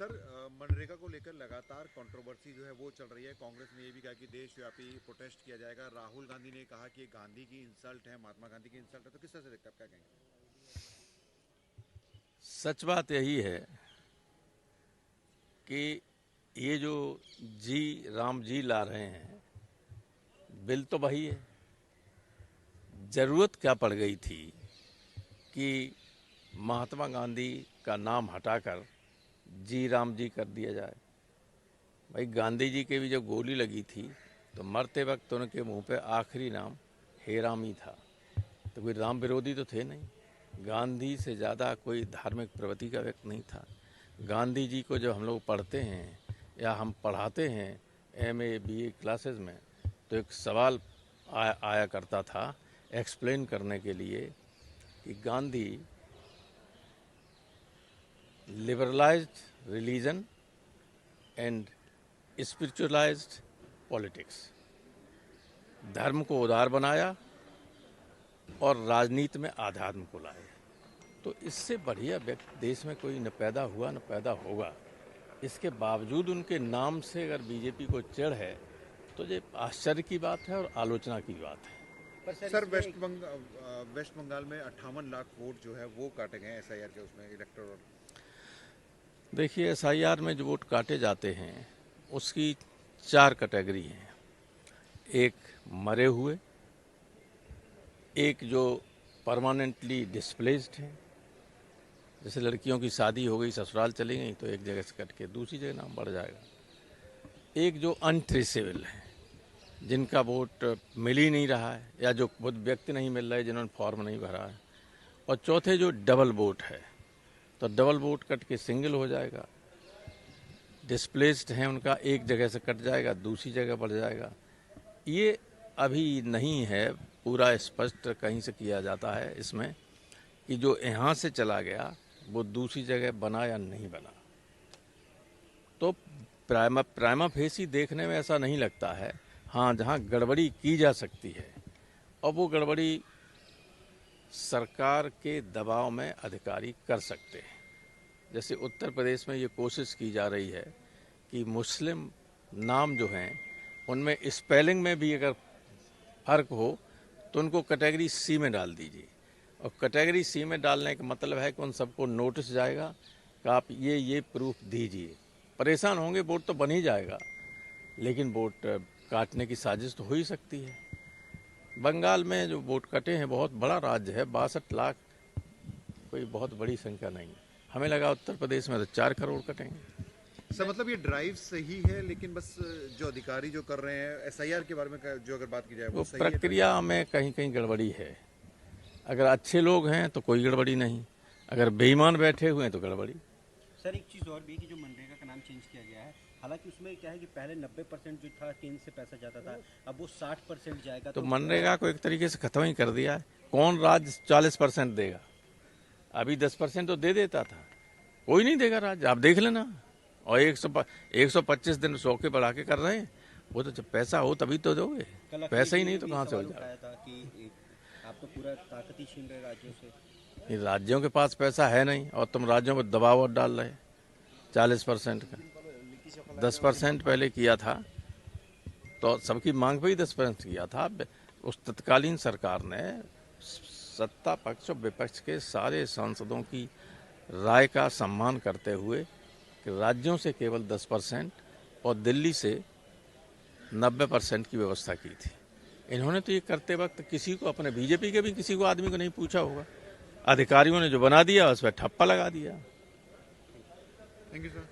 Sir MNREGA को लेकर लगातार कंट्रोवर्सी जो है वो चल रही है। कांग्रेस ने ये भी कहा कि देशव्यापी प्रोटेस्ट किया जाएगा। राहुल गांधी ने कहा कि गांधी की इंसल्ट है, महात्मा गांधी की इंसल्ट है। तो किस तरह से देखते हैं आप, क्या कहेंगे? सच बात यही है कि ये जो जी राम जी ला रहे हैं, बिल तो वही है। जरूरत क्या पड़ गई थी कि महात्मा गांधी का नाम हटाकर जी राम जी कर दिया जाए। भाई गांधी जी के भी जब गोली लगी थी तो मरते वक्त उनके मुंह पे आखिरी नाम हे राम ही था। तो कोई राम विरोधी तो थे नहीं। गांधी से ज़्यादा कोई धार्मिक प्रवृत्ति का व्यक्ति नहीं था। गांधी जी को जब हम लोग पढ़ते हैं या हम पढ़ाते हैं एमए बीए क्लासेस में, तो एक सवाल आया करता था एक्सप्लेन करने के लिए कि Gandhi liberalised religion and spiritualised politics, धर्म को उदार बनाया और राजनीति में आध्यात्म को लाया। तो इससे बढ़िया व्यक्ति देश में कोई न पैदा हुआ न पैदा होगा। इसके बावजूद उनके नाम से अगर बीजेपी को चिढ़ है तो ये आश्चर्य की बात है और आलोचना की बात है। सर वेस्ट बंगाल में 58 लाख वोट जो है वो काटे गए एसआईआर के, उसमें इलेक्टोरल। देखिए, एसआईआर में जो वोट काटे जाते हैं उसकी 4 कैटेगरी हैं। एक मरे हुए, एक जो परमानेंटली डिस्प्लेस्ड हैं, जैसे लड़कियों की शादी हो गई, ससुराल चली गई, तो एक जगह से कट के दूसरी जगह नाम बढ़ जाएगा। एक जो अनट्रेसेबल है, जिनका वोट मिल ही नहीं रहा है या जो खुद व्यक्ति नहीं मिल रहा है, जिन्होंने फॉर्म नहीं भरा है। और चौथे जो डबल वोट है, तो डबल वोट कट के सिंगल हो जाएगा। डिस्प्लेस्ड हैं, उनका एक जगह से कट जाएगा, दूसरी जगह बढ़ जाएगा। ये अभी नहीं है पूरा स्पष्ट कहीं से किया जाता है इसमें कि जो यहाँ से चला गया वो दूसरी जगह बना या नहीं बना। तो प्राइमा फेसी देखने में ऐसा नहीं लगता है। हाँ, जहाँ गड़बड़ी की जा सकती है और वो गड़बड़ी सरकार के दबाव में अधिकारी कर सकते हैं। जैसे उत्तर प्रदेश में ये कोशिश की जा रही है कि मुस्लिम नाम जो हैं उनमें स्पेलिंग में भी अगर फर्क हो तो उनको कैटेगरी सी में डाल दीजिए। और कैटेगरी सी में डालने का मतलब है कि उन सबको नोटिस जाएगा कि आप ये प्रूफ दीजिए। परेशान होंगे, वोट तो बन ही जाएगा, लेकिन वोट काटने की साजिश तो हो ही सकती है। बंगाल में जो वोट कटे हैं, बहुत बड़ा राज्य है, 62 लाख कोई बहुत बड़ी संख्या नहीं है। हमें लगा उत्तर प्रदेश में तो 4 करोड़ कटेंगे। सर मतलब ये ड्राइव सही है, लेकिन बस जो अधिकारी जो कर रहे हैं एसआईआर के बारे में जो अगर बात की जाए वो सही प्रक्रिया में कहीं कहीं गड़बड़ी है। अगर अच्छे लोग हैं तो कोई गड़बड़ी नहीं, अगर बेईमान बैठे हुए हैं तो गड़बड़ी। सर एक चीज़ और भी कि जो मनरेगा का नाम चेंज किया गया है, हालांकि उसमें क्या है कि पहले 90% जो था केंद्र से पैसा जाता था, अब वो 60% जाएगा। तो मनरेगा को एक तरीके से खत्म ही कर दिया है। कौन राज्य 40% देगा? अभी 10% तो दे देता था, कोई नहीं देगा राज्य, आप देख लेना। और 125 दिन 100 के बढ़ा के कर रहे हैं। वो तो जब पैसा हो तभी तो दोगे, पैसा ही नहीं तो कहाँ से हो जाएगा? आप तो पूरा ताकत ही छीन रहे राज्यों से। राज्यों के पास पैसा है नहीं और तुम राज्यों पर दबाव डाल रहे। 40% का 10% पहले किया था, तो सबकी मांग पे ही 10% किया था। उस तत्कालीन सरकार ने सत्ता पक्ष और विपक्ष के सारे सांसदों की राय का सम्मान करते हुए कि राज्यों से केवल 10% और दिल्ली से 90% की व्यवस्था की थी। इन्होंने तो ये करते वक्त किसी को, अपने बीजेपी के भी किसी को आदमी को नहीं पूछा होगा। अधिकारियों ने जो बना दिया उस पर ठप्पा लगा दिया। Thank you sir.